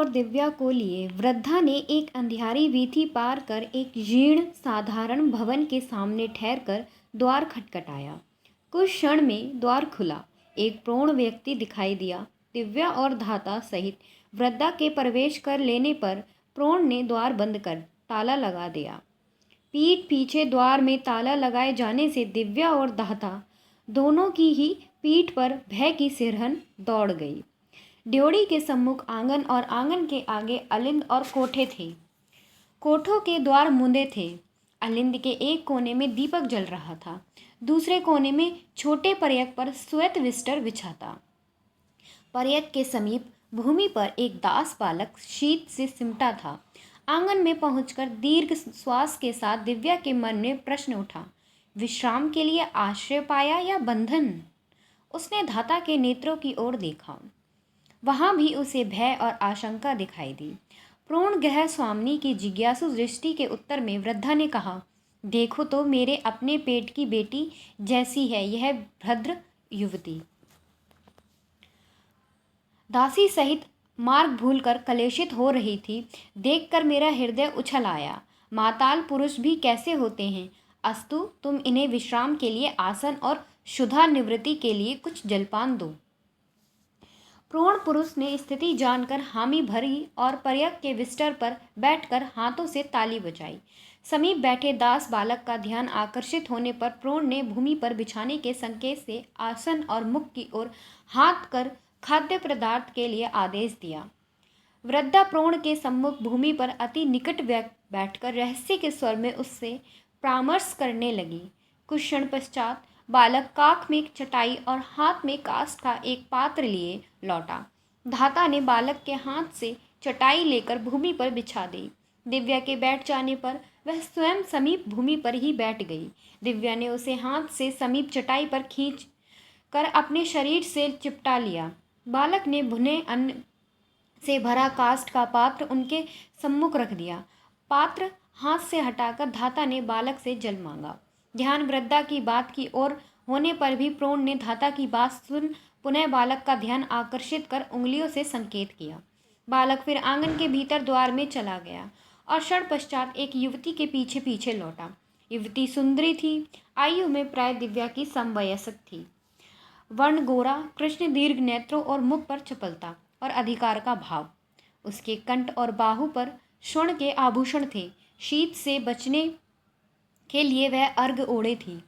और दिव्या को लिए वृद्धा ने एक अंधियारी वीथी पार कर एक जीर्ण साधारण भवन के सामने ठहरकर द्वार खटखटाया। कुछ क्षण में द्वार खुला। एक प्रौढ़ व्यक्ति दिखाई दिया। दिव्या और धाता सहित वृद्धा के प्रवेश कर लेने पर प्रौढ़ ने द्वार बंद कर ताला लगा दिया। पीठ पीछे द्वार में ताला लगाए जाने से दिव्या और धाता दोनों की ही पीठ पर भय की सिरहन दौड़ गई। ड्योढ़ी के सम्मुख आंगन और आंगन के आगे अलिंद और कोठे थे। कोठों के द्वार मुंदे थे। अलिंद के एक कोने में दीपक जल रहा था, दूसरे कोने में छोटे पर्यक पर श्वेत विस्तर बिछा था। पर्यक के समीप भूमि पर एक दास बालक शीत से सिमटा था। आंगन में पहुंचकर दीर्घ श्वास के साथ दिव्या के मन में प्रश्न उठा, विश्राम के लिए आश्रय पाया या बंधन? उसने धाता के नेत्रों की ओर देखा। वहां भी उसे भय और आशंका दिखाई दी। पूर्ण गृह स्वामिनी की जिज्ञासु दृष्टि के उत्तर में वृद्धा ने कहा, देखो तो मेरे अपने पेट की बेटी जैसी है यह भद्र युवती। दासी सहित मार्ग भूलकर कलेशित हो रही थी। देखकर मेरा हृदय उछल आया। माताल पुरुष भी कैसे होते हैं। अस्तु तुम इन्हें विश्राम के लिए आसन और क्षुधा निवृत्ति के लिए कुछ जलपान दो। प्रौढ़ पुरुष ने स्थिति जानकर हामी भरी और पर्यक के बिस्तर पर बैठकर हाथों से ताली बजाई। समीप बैठे दास बालक का ध्यान आकर्षित होने पर प्रौढ़ ने भूमि पर बिछाने के संकेत से आसन और मुख की ओर हाथ कर खाद्य पदार्थ के लिए आदेश दिया। वृद्धा प्रौढ़ के सम्मुख भूमि पर अति निकट बैठकर रहस्य के स्वर में उससे परामर्श करने लगी। कुछ क्षण पश्चात बालक काख में एक चटाई और हाथ में काष्ठ का एक पात्र लिए लौटा। धाता ने बालक के हाथ से चटाई लेकर भूमि पर बिछा दी। दिव्या के बैठ जाने पर वह स्वयं समीप भूमि पर ही बैठ गई। दिव्या ने उसे हाथ से समीप चटाई पर खींच कर अपने शरीर से चिपटा लिया। बालक ने भुने अन्न से भरा काष्ठ का पात्र उनके सम्मुख रख दिया। पात्र हाथ से हटाकर धाता ने बालक से जल मांगा। ध्यान वृद्धा की बात की ओर होने पर भी प्रौढ़ ने धाता की बात सुन पुनः बालक का ध्यान आकर्षित कर उंगलियों से संकेत किया। बालक फिर आंगन के भीतर द्वार में चला गया और क्षण पश्चात एक युवती के पीछे पीछे लौटा। युवती सुंदरी थी। आयु में प्राय दिव्या की समवयस्क थी। वर्ण गोरा, कृष्ण दीर्घ नेत्रों और मुख पर चपलता और अधिकार का भाव। उसके कंठ और बाहु पर स्वर्ण के आभूषण थे। शीत से बचने के लिए वह अर्घ ओढ़े थी।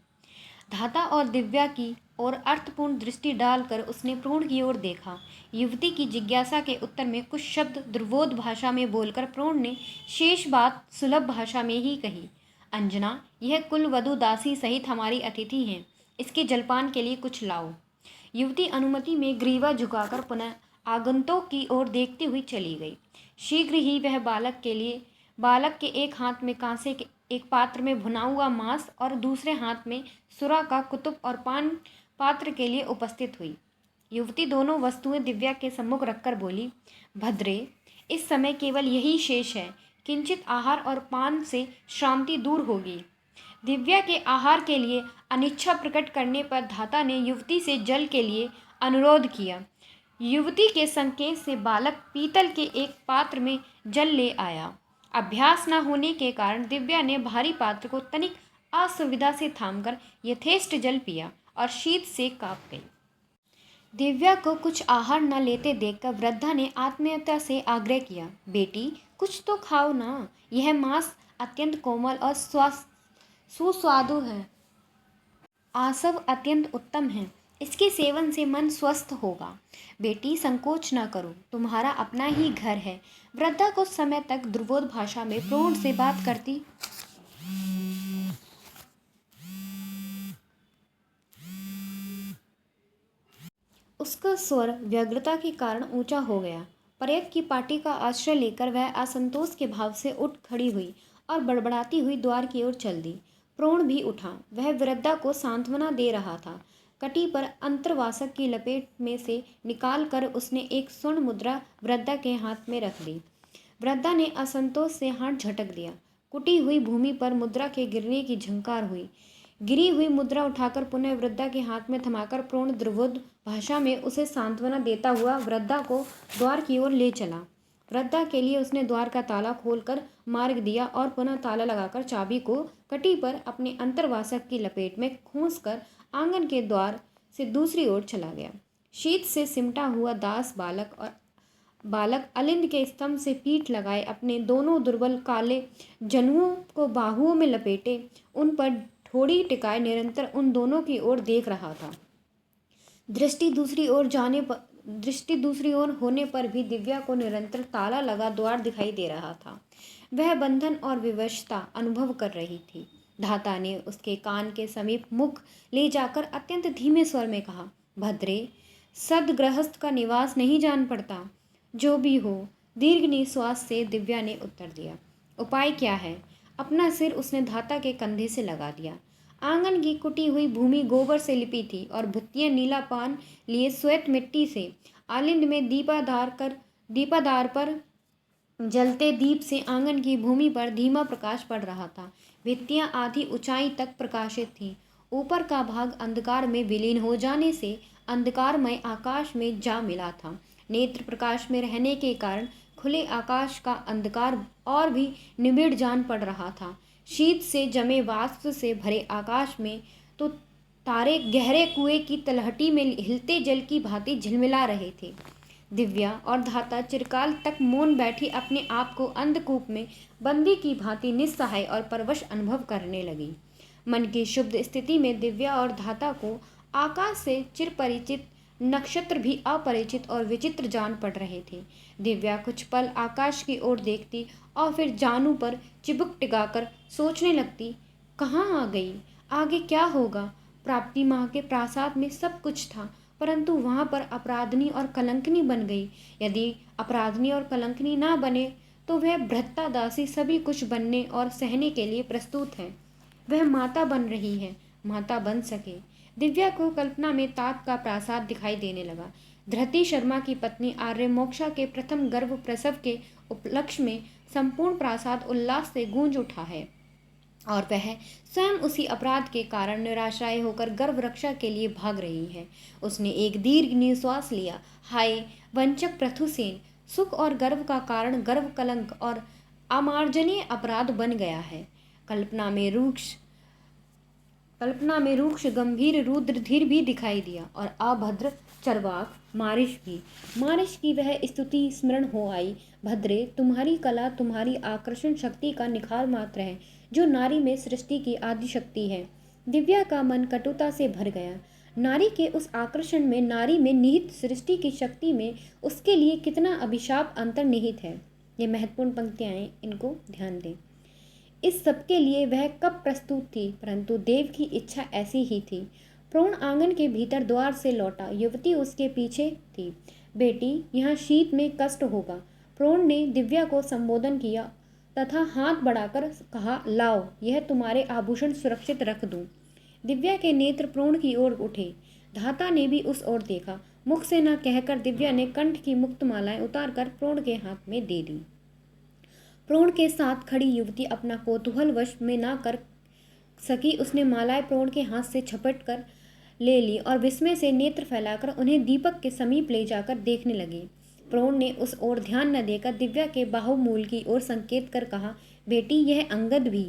धाता और दिव्या की और अर्थपूर्ण दृष्टि डालकर उसने प्रौढ़ की ओर देखा। युवती की जिज्ञासा के उत्तर में कुछ शब्द दुर्बोध भाषा में बोलकर प्रौढ़ ने शेष बात सुलभ भाषा में ही कही। अंजना, यह कुल वधू दासी सहित हमारी अतिथि हैं। इसके जलपान के लिए कुछ लाओ। युवती अनुमति में ग्रीवा झुकाकर पुनः आगंतुक की ओर देखती हुई चली गई। शीघ्र ही वह बालक के एक हाथ में कांसे के एक पात्र में भुना हुआ मांस और दूसरे हाथ में सुरा का कुतुब और पान पात्र के लिए उपस्थित हुई। युवती दोनों वस्तुएं दिव्या के सम्मुख रखकर बोली, भद्रे, इस समय केवल यही शेष है। किंचित आहार और पान से श्रांति दूर होगी। दिव्या के आहार के लिए अनिच्छा प्रकट करने पर धाता ने युवती से जल के लिए अनुरोध किया। युवती के संकेत से बालक पीतल के एक पात्र में जल ले आया। अभ्यास न होने के कारण दिव्या ने भारी पात्र को तनिक असुविधा से थामकर यथेष्ट जल पिया और शीत से कांप गई। दिव्या को कुछ आहार न लेते देखकर वृद्धा ने आत्मीयता से आग्रह किया, बेटी कुछ तो खाओ ना। यह मांस अत्यंत कोमल और सुस्वादु है। आसव अत्यंत उत्तम है। इसके सेवन से मन स्वस्थ होगा। बेटी संकोच न करो, तुम्हारा अपना ही घर है। वृद्धा कुछ समय तक दुर्बोध भाषा में प्रौढ़ से बात करती उसका स्वर व्यग्रता के कारण ऊंचा हो गया। पर्यक की पार्टी का आश्रय लेकर वह असंतोष के भाव से उठ खड़ी हुई और बड़बड़ाती हुई द्वार की ओर चल दी। प्रौढ़ भी उठा। वह वृद्धा को सांत्वना दे रहा था। कटी पर अंतर्वासक की लपेट में से निकाल कर उसने एक स्वर्ण मुद्रा वृद्धा के हाथ में रख दी। वृद्धा ने असंतोष से हाथ झटक दिया। कुटी हुई भूमि पर मुद्रा के गिरने की झंकार हुई। गिरी हुई मुद्रा उठाकर पुनः वृद्धा के हाथ में थमाकर प्रौढ़ दुर्बोध भाषा में उसे सांत्वना देता हुआ वृद्धा को द्वार की ओर ले चला। वृद्धा के लिए उसने द्वार का ताला खोलकर मार्ग दिया और पुनः ताला लगाकर चाबी को कटी पर अपने अंतर्वासक की लपेट में खोंसकर आंगन के द्वार से दूसरी ओर चला गया। शीत से सिमटा हुआ दास बालक अलिंद के स्तंभ से पीठ लगाए अपने दोनों दुर्बल काले जनुओं को बाहुओं में लपेटे उन पर ठोड़ी टिकाए निरंतर उन दोनों की ओर देख रहा था। दृष्टि दूसरी ओर होने पर भी दिव्या को निरंतर ताला लगा द्वार दिखाई दे रहा था। वह बंधन और विवशता अनुभव कर रही थी। धाता ने उसके कान के समीप मुख ले जाकर अत्यंत धीमे स्वर में कहा, भद्रे, सदगृहस्थ का निवास नहीं जान पड़ता। जो भी हो, दीर्घ निश्वास से दिव्या ने उत्तर दिया। उपाय क्या है? अपना सिर उसने धाता के कंधे से लगा दिया। आंगन की कुटी हुई भूमि गोबर से लिपी थी और भित्तियां नीला पान लिए श्वेत मिट्टी से। आलिंद में दीपाधार पर जलते दीप से आंगन की भूमि पर धीमा प्रकाश पड़ रहा था। भित्तियां आधी ऊंचाई तक प्रकाशित थीं। ऊपर का भाग अंधकार में विलीन हो जाने से अंधकारमय आकाश में जा मिला था। नेत्र प्रकाश में रहने के कारण खुले आकाश का अंधकार और भी निबिड़ जान पड़ रहा था। शीत से जमे वाष्प से भरे आकाश में तो तारे गहरे कुएं की तलहटी में हिलते जल की भांति झिलमिला रहे थे। दिव्या और धाता चिरकाल तक मौन बैठी अपने आप को अंधकूप में बंदी की भांति निस्सहाय और परवश अनुभव करने लगी। मन की शुद्ध स्थिति में दिव्या और धाता को आकाश से चिरपरिचित नक्षत्र भी अपरिचित और विचित्र जान पड़ रहे थे। दिव्या कुछ पल आकाश की ओर देखती और फिर जानू पर चिबुक टिकाकर सोचने लगती, कहाँ आ गई? आगे क्या होगा? प्राप्ति माँ के प्रासाद में सब कुछ था, परंतु वहाँ पर अपराधनी और कलंकनी बन गई। यदि अपराधनी और कलंकनी ना बने तो वह भ्रष्टा दासी सभी कुछ बनने और सहने के लिए प्रस्तुत है। वह माता बन रही है, माता बन सके। दिव्या को कल्पना में तात का प्रासाद दिखाई देने लगा। धृति शर्मा की पत्नी आर्य मोक्षा के प्रथम गर्भ प्रसव के उपलक्ष्य में संपूर्ण प्रासाद उल्लास से गूंज उठा है और वह स्वयं उसी अपराध के कारण निराशाएं होकर गर्भ रक्षा के लिए भाग रही है। उसने एक दीर्घ निश्वास लिया। हाय वंचक प्रथुसेन, सुख और गर्व का कारण गर्व कलंक और अमार्जनीय अपराध बन गया है। कल्पना में रूक्ष गंभीर रुद्रधीर भी दिखाई दिया और अभद्र चरवाक मारिश की वह स्तुति स्मरण हो आई। भद्रे, तुम्हारी कला तुम्हारी आकर्षण शक्ति का निखार मात्र है, जो नारी में सृष्टि की आदि शक्ति है। दिव्या का मन कटुता से भर गया। नारी के उस आकर्षण में, नारी में निहित सृष्टि की शक्ति में उसके लिए कितना अभिशाप अंतर्निहित है। ये महत्वपूर्ण पंक्तियां हैं, इनको ध्यान दें। इस सब के लिए वह कब प्रस्तुत थी, परंतु देव की इच्छा ऐसी ही थी। प्रोण आंगन के भीतर द्वार से लौटा। युवती उसके पीछे थी। बेटी, यहाँ शीत में कष्ट होगा। प्रोण ने दिव्या को संबोधन किया तथा हाथ बढ़ाकर कहा, लाओ, यह तुम्हारे आभूषण सुरक्षित रख दूं। दिव्या के नेत्र प्रोण की ओर उठे। धाता ने भी उस ओर देखा। मुख से न कहकर दिव्या ने कंठ की मुक्त मालाएं उतारकर प्रोण के हाथ में दे दी। प्रोण के साथ खड़ी युवती अपना कौतूहल वश में ना कर सकी। उसने मालाएं प्रोण के हाथ से झपट कर ले ली और विस्मय से नेत्र फैलाकर उन्हें दीपक के समीप ले जाकर देखने लगी। प्रोण ने उस ओर ध्यान न देकर दिव्या के बाहुमूल की ओर संकेत कर कहा, बेटी, यह अंगद भी।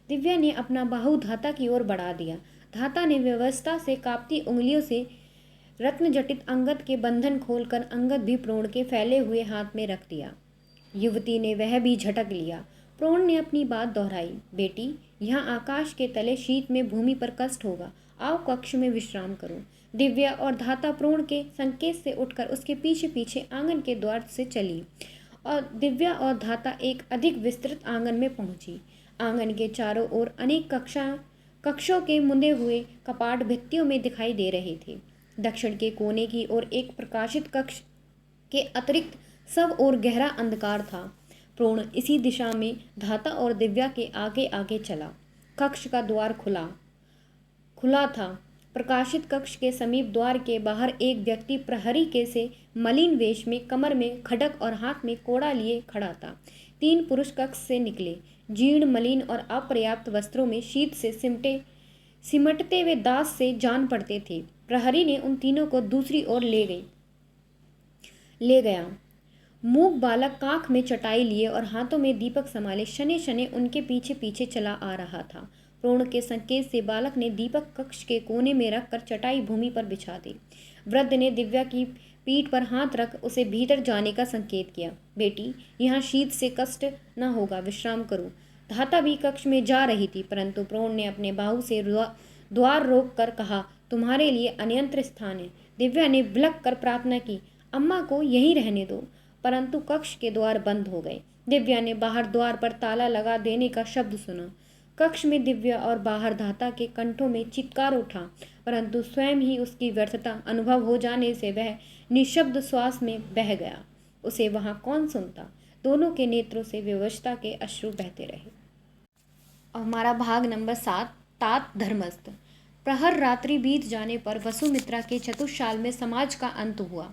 दिव्या ने अपना बाहु धाता की ओर बढ़ा दिया। धाता ने व्यवस्था से कांपती उंगलियों से रत्न जटित अंगद के बंधन खोलकर अंगद भी प्रोण के फैले हुए हाथ में रख दिया। युवती ने वह भी झटक लिया। प्रोण ने अपनी बात दोहराई, बेटी, यहाँ आकाश के तले शीत में भूमि पर कष्ट होगा। आओ कक्ष में विश्राम करो। दिव्या और धाता प्रोण के संकेत से उठकर उसके पीछे पीछे आंगन के द्वार से चली और दिव्या और धाता एक अधिक विस्तृत आंगन में पहुंची। आंगन के चारों ओर अनेक कक्षों के मुंदे हुए कपाट भित्तियों में दिखाई दे रहे थे। दक्षिण के कोने की ओर एक प्रकाशित कक्ष के अतिरिक्त सब और गहरा अंधकार था। प्रोण इसी दिशा में धाता और दिव्या के आगे आगे चला। कक्ष का द्वार खुला था। प्रकाशित कक्ष के समीप द्वार के बाहर एक व्यक्ति प्रहरी के से मलिन वेश में, कमर में खड़क और हाथ में कोड़ा लिए खड़ा था। 3 पुरुष कक्ष से निकले। जीर्ण, मलिन और अपर्याप्त वस्त्रों में शीत से सिमटते हुए दास से जान पड़ते थे। प्रहरी ने उन तीनों को दूसरी ओर ले गया। मूक बालक काख में चटाई लिए और हाथों में दीपक संभाले शने शने उनके पीछे पीछे चला आ रहा था। प्रोण के संकेत से बालक ने दीपक कक्ष के कोने में रखकर चटाई भूमि पर बिछा दी। वृद्ध ने दिव्या की पीठ पर हाथ रख उसे भीतर जाने का संकेत किया। बेटी, यहाँ शीत से कष्ट न होगा, विश्राम करो। धाता भी कक्ष में जा रही थी, परंतु प्रोण ने अपने बाहु से द्वार रोक कर कहा, तुम्हारे लिए अन्यत्र स्थान है। दिव्या ने बिलख कर प्रार्थना की, अम्मा को यहीं रहने दो, परंतु कक्ष के द्वार बंद हो गए। दिव्या ने बाहर द्वार पर ताला लगा देने का शब्द सुना। कक्ष में दिव्या और बाहर धाता के कंठों में चित्कार उठा, परंतु स्वयं ही उसकी व्यर्थता अनुभव हो जाने से वह निशब्द श्वास में बह गया। उसे वहां कौन सुनता। दोनों के नेत्रों से विवशता के अश्रु बहते रहे। हमारा भाग नंबर 7, तात धर्मस्थ। प्रहर रात्रि बीत जाने पर वसुमित्रा के चतुष्शाल में समाज का अंत हुआ।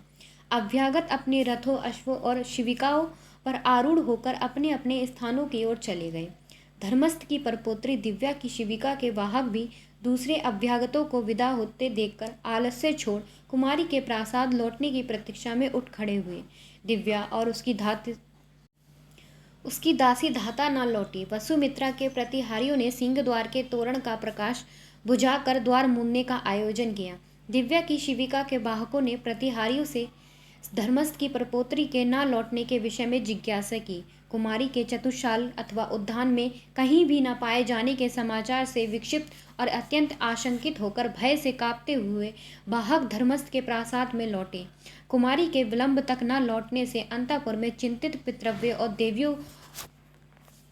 अभ्यागत अपने रथों, अश्वों और शिविकाओं पर आरूढ़ होकर अपने अपने स्थानों की ओर चले गए। धर्मस्थ की परपोत्री दिव्या की शिविका के वाहक भी दूसरे अभ्यागतों को विदा होते देखकर आलस्य छोड़ कुमारी के प्रासाद लौटने की प्रतीक्षा में उठ खड़े हुए। दिव्या और उसकी दासी धाता न लौटी। वसुमित्रा के प्रतिहारियों ने सिंह द्वार के तोरण का प्रकाश बुझाकर द्वार मूंदने का आयोजन किया। दिव्या की शिविका के वाहकों ने प्रतिहारियों से धर्मस्थ की परपोत्री के न लौटने के विषय में जिज्ञासा की। कुमारी के चतुष्शाल अथवा उद्यान में कहीं भी न पाए जाने के समाचार से विक्षिप्त और अत्यंत आशंकित होकर भय से कांपते हुए वाहक धर्मस्थ के प्रासाद में लौटे। कुमारी के विलंब तक न लौटने से अंतःपुर में चिंतित पितृव्य और देवियों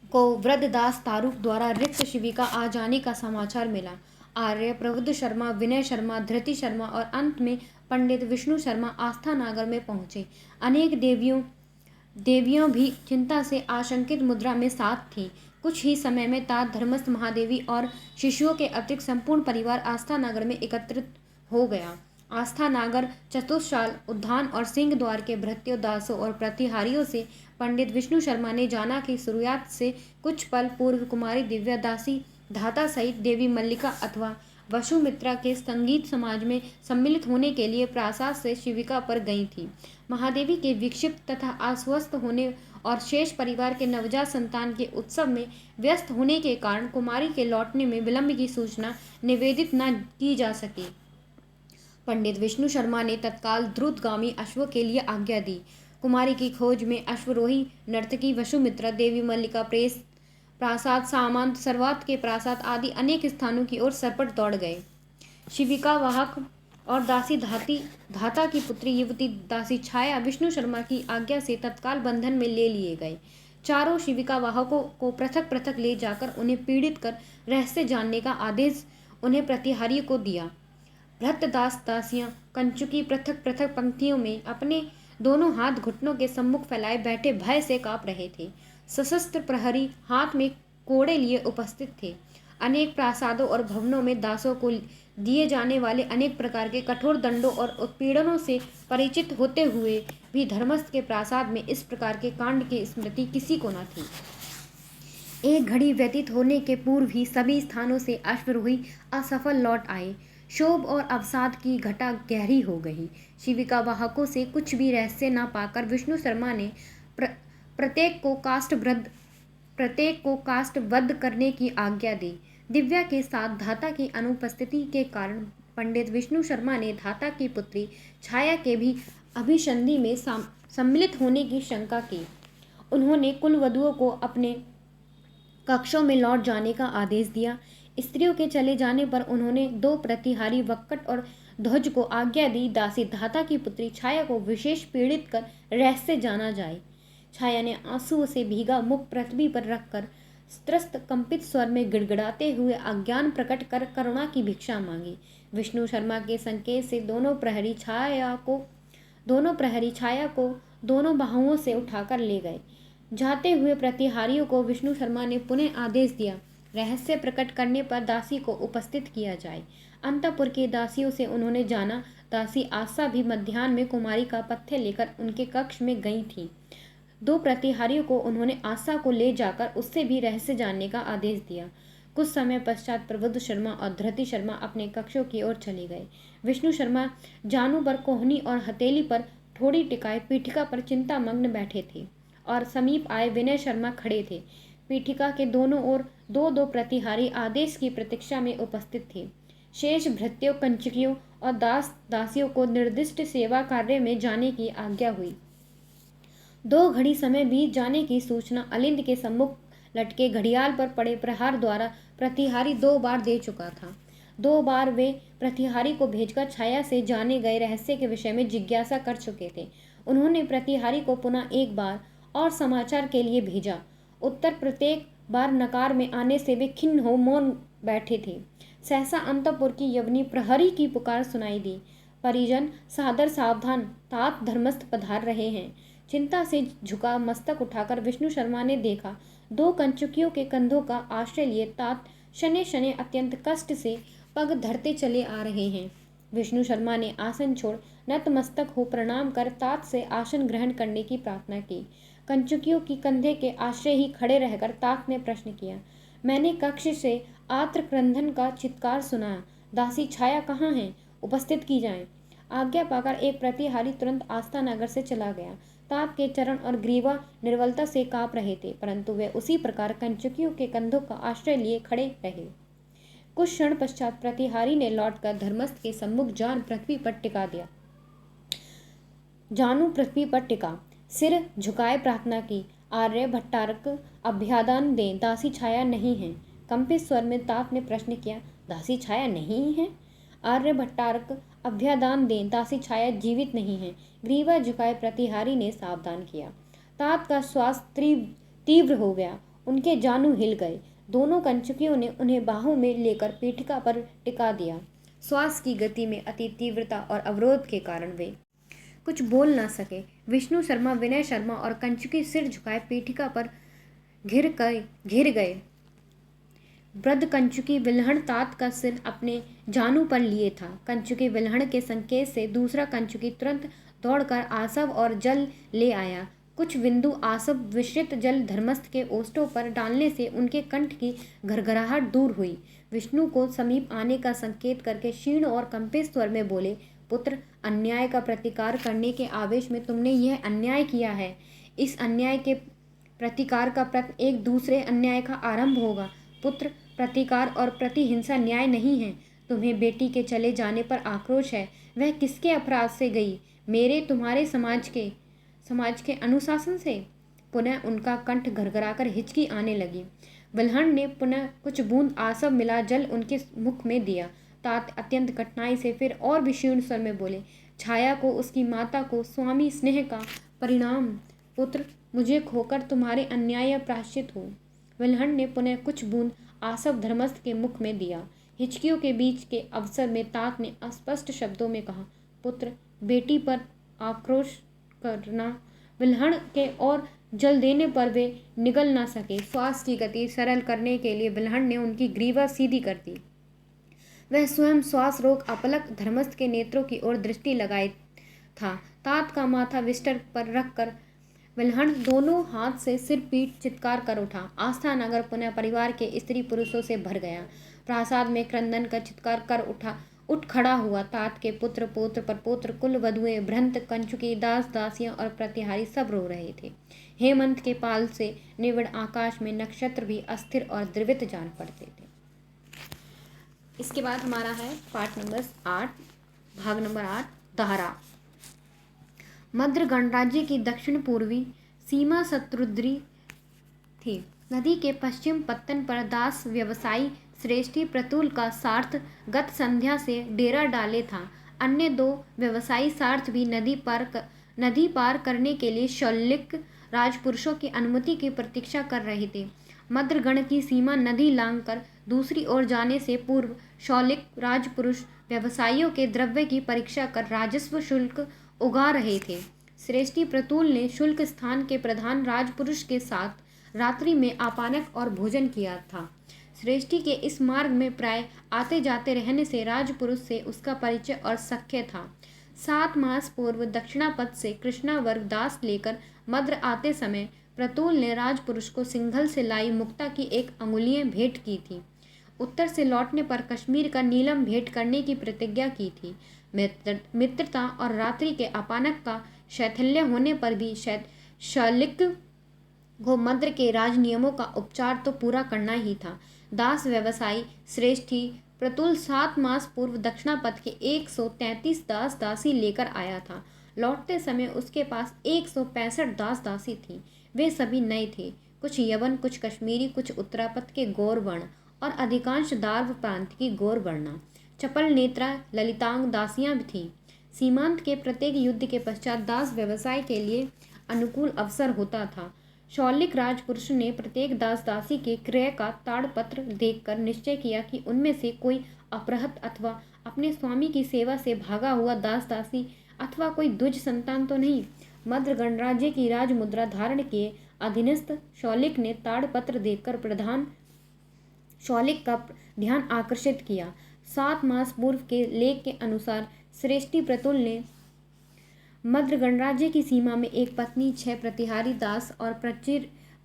को वृद्धदास तारुक द्वारा रिक्त शिविका आ जाने का समाचार मिला। आर्य, प्रबुद्ध शर्मा, विनय शर्मा, धृति शर्मा और अंत में पंडित विष्णु शर्मा आस्था नागर में पहुंचे। अनेक देवियों भी चिंता से आशंकित मुद्रा में साथ थीं। कुछ ही समय में तात धर्मस्थ महादेवी और शिशुओं के अतिरिक्त संपूर्ण परिवार आस्था नागर में एकत्रित हो गया। आस्था नागर, चतुष्शाल, उद्यान और सिंह द्वार के भृत्यों, दासों और प्रतिहारियों से पंडित विष्णु शर्मा ने जाना कि शुरुआत से कुछ पल पूर्व कुमारी दिव्या दासी धाता सहित देवी मल्लिका अथवा वसुमित्रा के संगीत समाज में सम्मिलित होने के लिए प्रासाद से शिविका पर गई थी। महादेवी के विक्षिप्त तथा अस्वस्थ होने और शेष परिवार के नवजात संतान के उत्सव में व्यस्त होने के कारण कुमारी के लौटने में विलंब की सूचना निवेदित न की जा सकी। पंडित विष्णु शर्मा ने तत्काल द्रुतगामी अश्व के लिए आज्ञा दी। कुमारी की खोज में अश्वरोही नर्तकी वसुमित्रा, देवी मल्लिका, प्रेस प्रासाद, सामंत, सर्वात के प्रासाद आदि अनेक स्थानों की ओर सरपट दौड़ गए। शिविका वाहक और दासी धाता की पुत्री युवती दासी छाया विष्णु शर्मा की आज्ञा से तत्काल बंधन में ले लिए गए। चारों शिविका वाहकों को पृथक पृथक ले जाकर उन्हें पीड़ित कर रहस्य जानने का आदेश उन्हें प्रतिहारियों को दिया। भृत्य दास दासियां कंचुकी पृथक पृथक पंक्तियों में अपने दोनों हाथ घुटनों के सम्मुख फैलाए बैठे भय से कांप रहे थे। सशस्त्र प्रहरी हाथ में कोड़े लिए उपस्थित थे। अनेक प्रासादों और भवनों में दासों को दिए जाने वाले अनेक प्रकार के कठोर दंडों और उत्पीड़नों से परिचित होते हुए भी धर्मस्थ के प्रासाद में इस प्रकार के कांड की स्मृति किसी को न थी। एक घड़ी व्यतीत होने के पूर्व ही सभी स्थानों से अश्वरोही असफल लौट आए। शोभ और अवसाद की घटा गहरी हो गई। शिविका वाहकों से कुछ भी रहस्य न पाकर विष्णु शर्मा ने प्रत्येक को काष्ठबद्ध करने की आज्ञा दी। दिव्या के साथ धाता की अनुपस्थिति के कारण पंडित विष्णु शर्मा ने धाता की पुत्री छाया के भी अभिसंधि में सम्मिलित होने की शंका की। उन्होंने कुलवधुओं को अपने कक्षों में लौट जाने का आदेश दिया। स्त्रियों के चले जाने पर उन्होंने दो प्रतिहारी वक्कट और ध्वज को आज्ञा दी, दासी धाता की पुत्री छाया को विशेष पीड़ित कर रहस्य जाना जाए। छाया ने आंसुओं से भीगा मुख पृथ्वी पर रखकर त्रस्त कंपित स्वर में गिड़गिड़ाते हुए अज्ञान प्रकट कर करुणा की भिक्षा मांगी। विष्णु शर्मा के संकेत से दोनों प्रहरी छाया को दोनों बाहुओं से उठाकर ले गए। जाते हुए प्रतिहारियों को विष्णु शर्मा ने पुनः आदेश दिया, रहस्य प्रकट करने पर दासी को उपस्थित किया जाए। अंतःपुर के दासियों से उन्होंने जाना, दासी आशा भी मध्याह्न में कुमारी का पथ्य लेकर उनके कक्ष में गई थी। दो प्रतिहारियों को उन्होंने आशा को ले जाकर उससे भी रहस्य जानने का आदेश दिया। कुछ समय पश्चात प्रबुद्ध शर्मा और धृति शर्मा अपने कक्षों की ओर चले गए। विष्णु शर्मा जानू पर कोहनी और हथेली पर ठोड़ी टिकाए पीठिका पर चिंतामग्न बैठे थे और समीप आए विनय शर्मा खड़े थे। पीठिका के दोनों ओर दो दो प्रतिहारी आदेश की प्रतीक्षा में उपस्थित थे। शेष भृत्यों, कंचुकियों और दास दासियों को निर्दिष्ट सेवा कार्य में जाने की आज्ञा हुई। 2 घड़ी समय बीत जाने की सूचना अलिंद के सम्मुख लटके घड़ियाल पर पड़े प्रहार द्वारा प्रतिहारी 2 बार दे चुका था। 2 बार वे प्रतिहारी को भेजकर छाया से जाने गए रहस्य के विषय में जिज्ञासा कर चुके थे। उन्होंने प्रतिहारी को पुनः एक बार और समाचार के लिए भेजा। उत्तर प्रत्येक बार नकार में आने से वे खिन्न हो मौन बैठे थे। सहसा अंतपुर की यवनी प्रहरी की पुकार सुनाई दी। परिजन सादर सावधान, तात धर्मस्थ पधार रहे हैं। चिंता से झुका मस्तक उठाकर विष्णु शर्मा ने देखा 2 कंचुकियों के कंधों का आश्रय लिए तात शने शने अत्यंत कष्ट से पग धरते चले आ रहे हैं। विष्णु शर्मा ने आसन छोड़ नतमस्तक हो प्रणाम कर तात से आसन ग्रहण करने की प्रार्थना की। कंचुकियों की कंधे के आश्रय ही खड़े रहकर तात ने प्रश्न किया। मैंने कक्ष से आत्र क्रंदन का चित्कार सुना। दासी छाया कहाँ है? उपस्थित की जाए। आज्ञा पाकर एक प्रतिहारी तुरंत आस्था नगर से चला गया। तात के चरण और ग्रीवा निर्बलता से कांप रहे थे, परंतु वे उसी प्रकार कंचुकियों के कंधों का आश्रय लिए खड़े रहे। कुछ क्षण पश्चात प्रतिहारी ने लौटकर धर्मस्थ के सम्मुख जानू पृथ्वी पर टिका, सिर झुकाए प्रार्थना की। आर्य भट्टारक अभ्यादान दें, दासी छाया नहीं है। कंपित स्वर में तात ने प्रश्न किया, दासी छाया नहीं है? आर्य भट्टारक अभ्यादान दें, दासी छाया जीवित नहीं है। ग्रीवा झुकाए प्रतिहारी ने सावधान किया। तात का श्वास तीव्र हो गया, उनके जानू हिल गए। दोनों कंचुकियों ने उन्हें बाहों में लेकर पीठिका पर टिका दिया। श्वास की गति में अति तीव्रता और अवरोध के कारण वे कुछ बोल न सके। विष्णु शर्मा, विनय शर्मा और कंचुकी सिर झुकाए पीठिका पर घिर गए। वृद्ध कंचुकी विल्हण तात का सिर अपने जानू पर लिए था। कंचुकी विल्हण के संकेत से दूसरा कंचुकी तुरंत दौड़कर आसव और जल ले आया। कुछ बिंदु आसव मिश्रित जल धर्मस्थ के ओष्ठों पर डालने से उनके कंठ की घरघराहट दूर हुई। विष्णु को समीप आने का संकेत करके क्षीण और कंपित स्वर में बोले, पुत्र, अन्याय का प्रतिकार करने के आवेश में तुमने यह अन्याय किया है। इस अन्याय के प्रतिकार का एक दूसरे अन्याय का आरंभ होगा। पुत्र, प्रतिकार और प्रतिहिंसा न्याय नहीं है। तुम्हें बेटी के चले जाने पर आक्रोश है। वह किसके अपराध से गई? मेरे, तुम्हारे समाज के अनुशासन से? पुनः उनका कंठ घरघराकर हिचकी आने लगी। विल्हण ने पुनः कुछ बूंद आसव मिला जल उनके मुख में दिया। तात अत्यंत कठिनाई से फिर और भी क्षीण स्वर में बोले, छाया को, उसकी माता को स्वामी स्नेह का परिणाम। पुत्र, मुझे खोकर तुम्हारे अन्याय प्रायश्चित हो। विल्हण ने पुनः कुछ बूंद आसव धर्मस्थ के मुख में दिया। हिचकियों के बीच के अवसर में तात ने अस्पष्ट शब्दों में कहा, पुत्र, बेटी पर आक्रोश करना। विल्हण के और जल देने पर वे निगल ना सके। श्वास की गति सरल करने के लिए विल्हण ने उनकी ग्रीवा सीधी कर दी। वह स्वयं श्वास रोक अपलक धर्मस्थ के नेत्रों की ओर दृष्टि लगाए था। तात का माथा बिस्तर पर रखकर विल्हण दोनों हाथ से सिर पीट चित्कार कर उठा। आस्था नगर पुनः परिवार के स्त्री पुरुषों से भर गया। प्रासाद में क्रंदन का चित्कार कर उठ खड़ा हुआ। तात के पुत्र, पौत्र, परपौत्र, कुल वधुएं, भ्रंत, कंचुकी, दास दासियां और प्रतिहारी सब रो रहे थे। हेमंत के पाल से निविड़ आकाश में नक्षत्र भी अस्थिर और द्रवित जान पड़ते थे। इसके बाद हमारा है पार्ट नंबर 8, भाग नंबर 8, दाहरा। मद्र गणराज्य की दक्षिण पूर्वी सीमा शत्रुद्री थी। नदी के पश्चिम पत्तन पर दास व्यवसायी श्रेष्ठी प्रतुल का सार्थ गत संध्या से डेरा डाले था। अन्य 2 व्यवसायी सार्थ भी नदी पार करने के लिए शौलिक राजपुरुषों की अनुमति की प्रतीक्षा कर रहे थे। मद्रगण की सीमा नदी लांघकर दूसरी ओर जाने से पूर्व शौलिक राजपुरुष व्यवसायियों के द्रव्य की परीक्षा कर राजस्व शुल्क उगा रहे थे। श्रेष्ठी प्रतुल ने शुल्क स्थान के प्रधान राजपुरुष के साथ रात्रि में आपानक और भोजन किया था। श्रेष्ठी के इस मार्ग में प्राय आते जाते रहने से राजपुरुष से उसका परिचय और सख्य था। 7 मास पूर्व दक्षिणापथ से कृष्णावर्ग दास लेकर मद्र आते समय प्रतुल ने राजपुरुष को सिंघल से लाई मुक्ता की 1 अंगुलियां भेंट की थी। उत्तर से लौटने पर कश्मीर का नीलम भेंट करने की प्रतिज्ञा की थी। मित्रता और रात्रि के अपानक का शैथिल्य होने पर भी शौलिक को मद्र के राज नियमों का उपचार तो पूरा करना ही था। दास व्यवसायी श्रेष्ठी प्रतुल 7 मास पूर्व दक्षिणापथ के 133 दास दासी लेकर आया था। लौटते समय उसके पास 165 दास दासी थी। वे सभी नए थे, कुछ यवन, कुछ कश्मीरी, कुछ उत्तरापथ के गौर वर्ण और अधिकांश दार्व प्रांत की गौर वर्णा। चपल नेत्रा ललितांग दासियां भी थीं। सीमांत के प्रत्येक युद्ध के पश्चात दास व्यवसाय के लिए अनुकूल अवसर होता था। शौलिक राजपुरुष ने प्रत्येक दास दासी के क्रय का ताड़पत्र देखकर निश्चय किया कि उनमें से कोई अपहृत अथवा अपने स्वामी की सेवा से भागा हुआ दास दासी अथवा कोई द्विज संतान तो नहीं। मद्र गणराज्य की राजमुद्रा धारण किए अधीनस्थ शौलिक ने ताड़पत्र देखकर प्रधान शौलिक का ध्यान आकर्षित किया। 7 मास पूर्व के लेख के अनुसार श्रेष्ठी प्रतुल ने मद्र गणराज्य की सीमा में एक पत्नी, 6 प्रतिहारी दास और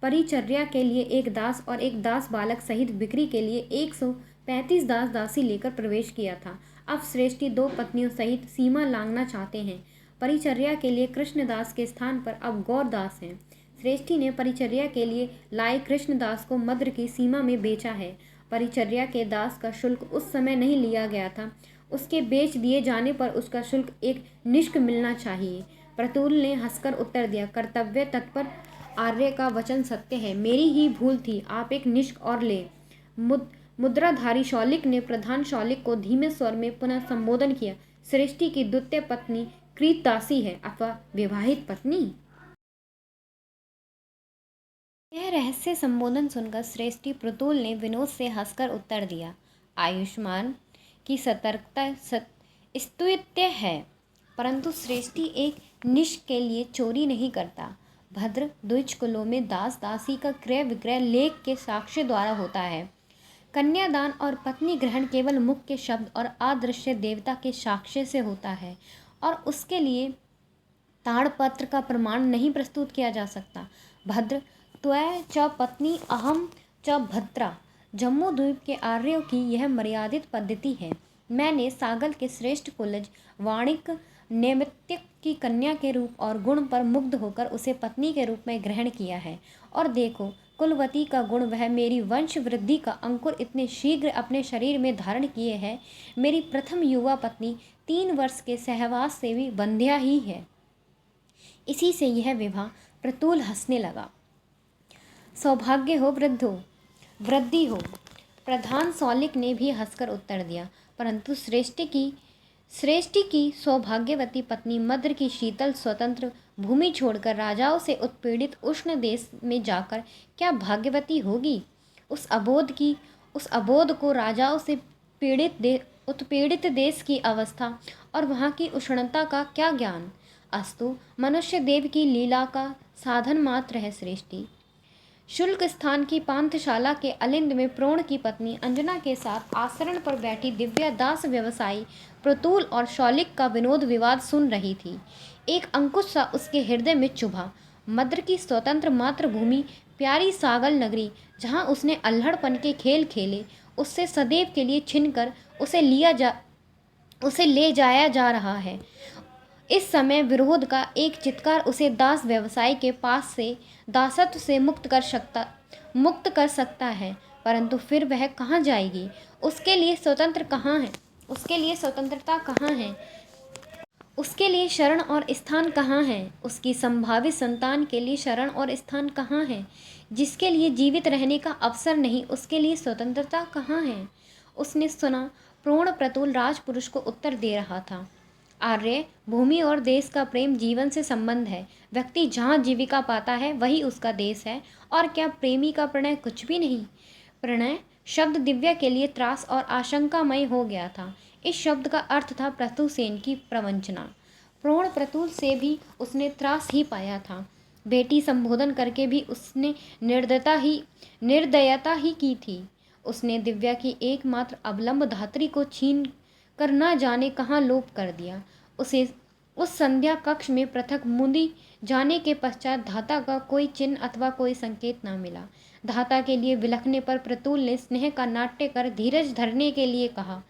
परिचर्या के लिए एक दास और एक दास बालक सहित बिक्री के लिए 135 दास दासी लेकर प्रवेश किया था। अब श्रेष्ठी 2 पत्नियों सहित सीमा लांघना चाहते हैं। परिचर्या के लिए कृष्णदास के स्थान पर अब गौरदास हैं। श्रेष्ठी ने परिचर्या के लिए लाए कृष्णदास को मद्र की सीमा में बेचा है। परिचर्या के दास का शुल्क उस समय नहीं लिया गया था। उसके बेच दिए जाने पर उसका शुल्क एक निष्क मिलना चाहिए। प्रतुल ने हंसकर उत्तर दिया, कर्तव्य तत्पर आर्य का वचन सत्य है। मेरी ही भूल थी, आप एक निष्क और ले। मुद्राधारी शौलिक ने प्रधान शौलिक को धीमे स्वर में पुनः संबोधन किया। श्रेष्ठी की द्वितीय पत्नी कृतदासी है अथवा विवाहित पत्नी? यह रहस्य संबोधन सुनकर श्रेष्ठी प्रतुल ने विनोद से हंसकर उत्तर दिया, आयुष्मान की सतर्कता स्तुत्य है, परंतु श्रेष्ठी एक निष्क के लिए चोरी नहीं करता। भद्र द्विज कुलों में दास दासी का क्रय विक्रय लेख के साक्ष्य द्वारा होता है। कन्यादान और पत्नी ग्रहण केवल मुख के शब्द और अदृश्य देवता के साक्ष्य से होता है और उसके लिए ताड़पत्र का प्रमाण नहीं प्रस्तुत किया जा सकता। भद्र त्वय च पत्नी अहम च भद्रा, जम्मू द्वीप के आर्यों की यह मर्यादित पद्धति है। मैंने सागल के श्रेष्ठ कुलज वाणिक नैमित्तिक की कन्या के रूप और गुण पर मुग्ध होकर उसे पत्नी के रूप में ग्रहण किया है। और देखो, कुलवती का गुण, वह मेरी वंश वृद्धि का अंकुर इतने शीघ्र अपने शरीर में धारण किए है। मेरी प्रथम युवा पत्नी 3 वर्ष के सहवास से भी बंध्या ही है। इसी से यह विवाह। प्रतुल हंसने लगा। सौभाग्य हो वृद्धि हो। प्रधान शौलिक ने भी हंसकर उत्तर दिया, परंतु श्रेष्ठी की सौभाग्यवती पत्नी मद्र की शीतल स्वतंत्र भूमि छोड़कर राजाओं से उत्पीड़ित उष्ण देश में जाकर क्या भाग्यवती होगी? उस अबोध को राजाओं से उत्पीड़ित देश की अवस्था और वहाँ की उष्णता का क्या ज्ञान? अस्तु, मनुष्य देव की लीला का साधन मात्र है श्रेष्ठी। शुल्क स्थान की पांथशाला के अलिंद में प्रोण की पत्नी अंजना के साथ आसरण पर बैठी दिव्या दास व्यवसायी प्रतुल और शौलिक का विनोद विवाद सुन रही थी। एक अंकुश सा उसके हृदय में चुभा। मद्र की स्वतंत्र मातृभूमि, प्यारी सागल नगरी, जहाँ उसने अल्हड़पन के खेल खेले, उससे सदैव के लिए छिनकर उसे ले जाया जा रहा है। इस समय विरोध का एक चित्कार उसे दास व्यवसाय के पास से दासत्व से मुक्त कर सकता है, परंतु फिर वह कहाँ जाएगी? उसके लिए स्वतंत्रता कहाँ है? उसके लिए शरण और स्थान कहाँ है? उसकी संभावित संतान के लिए शरण और स्थान कहाँ है? जिसके लिए जीवित रहने का अवसर नहीं, उसके लिए स्वतंत्रता कहाँ है? उसने सुना प्रोण प्रतुल राजपुरुष को उत्तर दे रहा था, आर्य, भूमि और देश का प्रेम जीवन से संबंध है। व्यक्ति जहाँ जीविका पाता है वही उसका देश है। और क्या प्रेमी का प्रणय कुछ भी नहीं? प्रणय शब्द दिव्या के लिए त्रास और आशंकामय हो गया था। इस शब्द का अर्थ था प्रथुसेन की प्रवंचना। प्रोण प्रतुल से भी उसने त्रास ही पाया था। बेटी संबोधन करके भी उसने निर्दयता ही की थी। उसने दिव्या की एकमात्र अवलंब धात्री को छीन कर न जाने कहाँ लोप कर दिया। उसे उस संध्या कक्ष में पृथक मुंदी जाने के पश्चात धाता का कोई चिन्ह अथवा कोई संकेत न मिला। धाता के लिए विलखने पर प्रतुल ने स्नेह का नाट्य कर धीरज धरने के लिए कहा।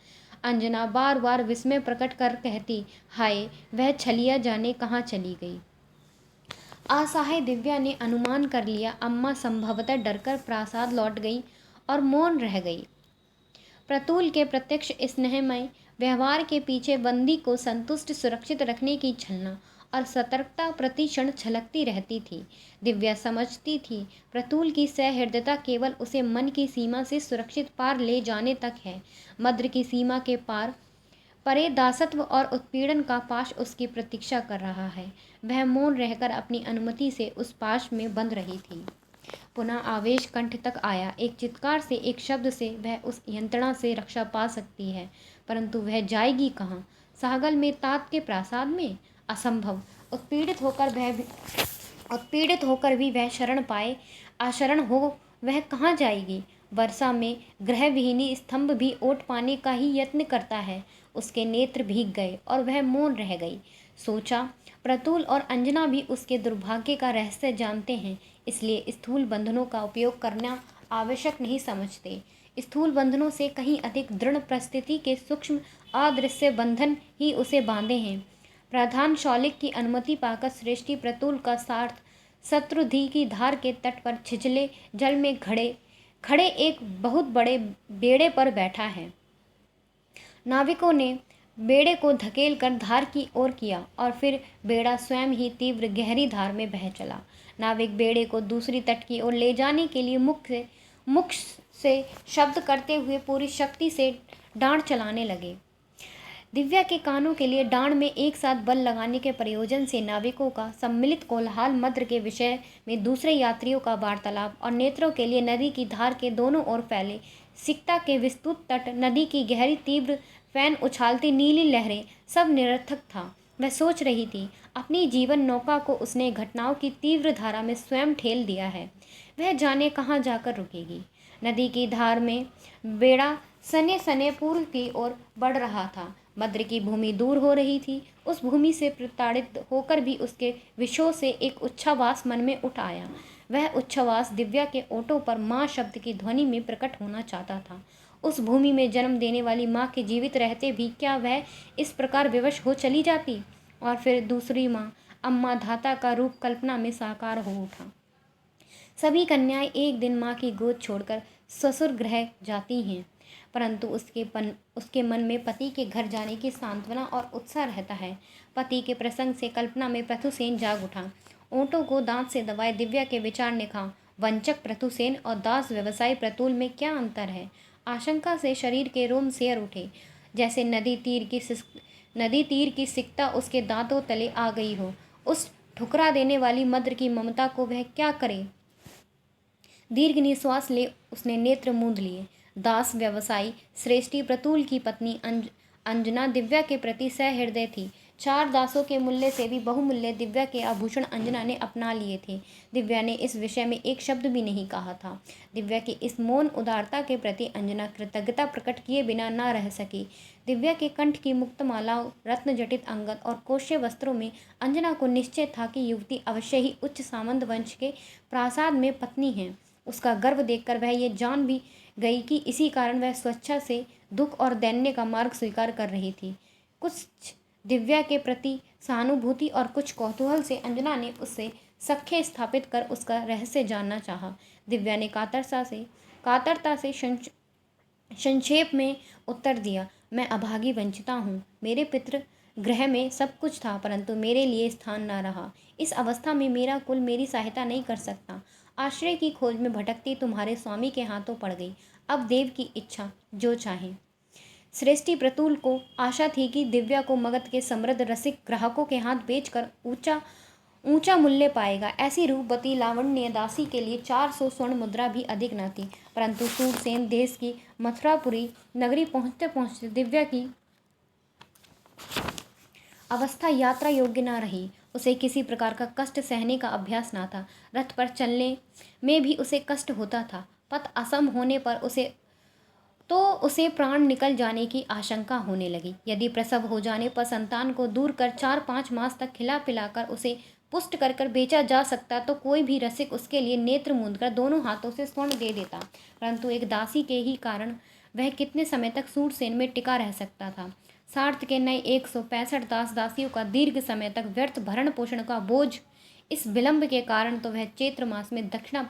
अंजना बार बार विस्मय प्रकट कर कहती, हाय, वह छलिया जाने कहाँ चली गई। असहाय दिव्या ने अनुमान कर लिया अम्मा संभवतः डरकर प्रासाद लौट गई और मौन रह गई। प्रतुल के प्रत्यक्ष स्नेहमय व्यवहार के पीछे बंदी को संतुष्ट सुरक्षित रखने की छलना और सतर्कता प्रति क्षण छलकती रहती थी। दिव्या समझती थी प्रतुल की सहृदयता केवल उसे मन की सीमा से सुरक्षित पार ले जाने तक है। मद्र की सीमा के पार परे दासत्व और उत्पीड़न का पाश उसकी प्रतीक्षा कर रहा है। वह मौन रहकर अपनी अनुमति से उस पाश में बंध रही थी। पुनः आवेश कंठ तक आया। एक चित्कार से, एक शब्द से वह उस यंत्रणा से रक्षा पा सकती है, परंतु वह जाएगी कहाँ? सागल में, तात के प्रासाद में? असंभव। उत्पीड़ित होकर भी वह शरण पाए, अशरण हो वह कहाँ जाएगी? वर्षा में ग्रहविहीनी स्तंभ भी ओट पाने का ही यत्न करता है। उसके नेत्र भीग गए और वह मौन रह गई। सोचा, प्रतुल और अंजना भी उसके दुर्भाग्य का रहस्य जानते हैं, इसलिए स्थूल बंधनों का उपयोग करना आवश्यक नहीं समझते। स्थूल बंधनों से कहीं अधिक दृढ़ परिस्थिति के सूक्ष्म अदृश्य बंधन ही उसे बांधे हैं। प्रधान शौलिक की अनुमति पाकर श्रेष्ठी प्रतुल का साथ शत्रुधि की धार के तट पर छिछले जल में खड़े एक बहुत बड़े बेड़े पर बैठा है। नाविकों ने बेड़े को धकेल कर धार की ओर किया और फिर बेड़ा स्वयं ही तीव्र गहरी धार में बह चला। नाविक बेड़े को दूसरी तट की ओर ले जाने के लिए मुख से शब्द करते हुए पूरी शक्ति से डांड चलाने लगे। दिव्या के कानों के लिए डांड में एक साथ बल लगाने के प्रयोजन से नाविकों का सम्मिलित कोलाहल, मद्र के विषय में दूसरे यात्रियों का वार्तालाप और नेत्रों के लिए नदी की धार के दोनों ओर फैले सिकता के विस्तृत तट, नदी की गहरी तीव्र फैन उछालती नीली लहरें, सब निरर्थक था। वह सोच रही थी, अपनी जीवन नौका को उसने घटनाओं की तीव्र धारा में स्वयं ठेल दिया है। वह जाने कहाँ जाकर रुकेगी। नदी की धार में बेड़ा सने सने पूर्व की ओर बढ़ रहा था। मद्र की भूमि दूर हो रही थी। उस भूमि से प्रताड़ित होकर भी उसके विषयों से एक उच्छ्वास मन में उठ आया। वह उच्छ्वास दिव्या के ओठों पर माँ शब्द की ध्वनि में प्रकट होना चाहता था। उस भूमि में जन्म देने वाली माँ के जीवित रहते भी क्या वह इस प्रकार विवश हो चली जाती? और फिर दूसरी माँ, अम्मा धाता का रूप कल्पना में साकार हो उठा। सभी कन्याएं एक दिन माँ की गोद छोड़कर ससुर गृह जाती हैं, परंतु उसके मन में पति के घर जाने की सांत्वना और उत्साह रहता है। पति के प्रसंग से कल्पना में प्रथुसेन जाग उठा। ओंठों को दांत से दबाए दिव्या के विचार निखा, वंचक प्रथुसेन और दास व्यवसायी प्रतुल में क्या अंतर है? आशंका से शरीर के रोम सियर उठे, जैसे नदी तीर की सिकता उसके दांतों तले आ गई हो। उस ठुकरा देने वाली मद्र की ममता को वह क्या करे? दीर्घ निश्वास ले उसने नेत्र मूंद लिए। दास व्यवसायी श्रेष्ठी प्रतुल की पत्नी अंजना दिव्या के प्रति सहृदय थी। 4 दासों के मूल्य से भी बहुमूल्य दिव्या के आभूषण अंजना ने अपना लिए थे। दिव्या ने इस विषय में एक शब्द भी नहीं कहा था। दिव्या की इस मौन उदारता के प्रति अंजना कृतज्ञता प्रकट किए बिना न रह सकी। दिव्या के कंठ की मुक्तमालाओं, रत्न जटित अंगद और कोशे वस्त्रों में अंजना को निश्चय था कि युवती अवश्य ही उच्च सामंत वंश के प्रासाद में पत्नी है। उसका गर्व देखकर वह ये जान भी गई कि इसी कारण वह स्वेच्छा से दुख और दैन्य का मार्ग स्वीकार कर रही थी। कुछ दिव्या के प्रति सहानुभूति और कुछ कौतूहल से अंजना ने उससे सख्य स्थापित कर उसका रहस्य जानना चाहा। दिव्या ने कातरता से संक्षेप में उत्तर दिया, मैं अभागी वंचिता हूँ। मेरे पितृ गृह में सब कुछ था, परंतु मेरे लिए स्थान न रहा। इस अवस्था में मेरा कुल मेरी सहायता नहीं कर सकता। आश्रय की खोज में भटकती तुम्हारे स्वामी के हाथों पड़ गई। अब देव की इच्छा, जो चाहे। श्रेष्ठी प्रतुल को आशा थी कि दिव्या को मगध के समृद्ध रसिक ग्राहकों के हाथ बेचकर ऊंचा मूल्य पाएगा। ऐसी रूपवती लावण्य दासी के लिए 400 स्वर्ण मुद्रा भी अधिक न थी। परंतु सूरसेन देश की मथुरापुरी नगरी पहुँचते पहुँचते दिव्या की अवस्था यात्रा योग्य न रही। उसे किसी प्रकार का कष्ट सहने का अभ्यास न था। रथ पर चलने में भी उसे कष्ट होता था। पथ असम होने पर उसे प्राण निकल जाने की आशंका होने लगी। यदि प्रसव हो जाने पर संतान को दूर कर 4-5 मास तक खिला पिलाकर उसे पुष्ट कर कर बेचा जा सकता तो कोई भी रसिक उसके लिए नेत्र मूंदकर दोनों हाथों से स्वर्ण दे देता। परंतु एक दासी के ही कारण वह कितने समय तक सूरसेन में टिका रह सकता था। सार्थ के नए 165 दास दासियों का दीर्घ समय तक व्यर्थ भरण पोषण का बोझ इस विलंब के कारण तो वह चैत्र मास में दक्षिणा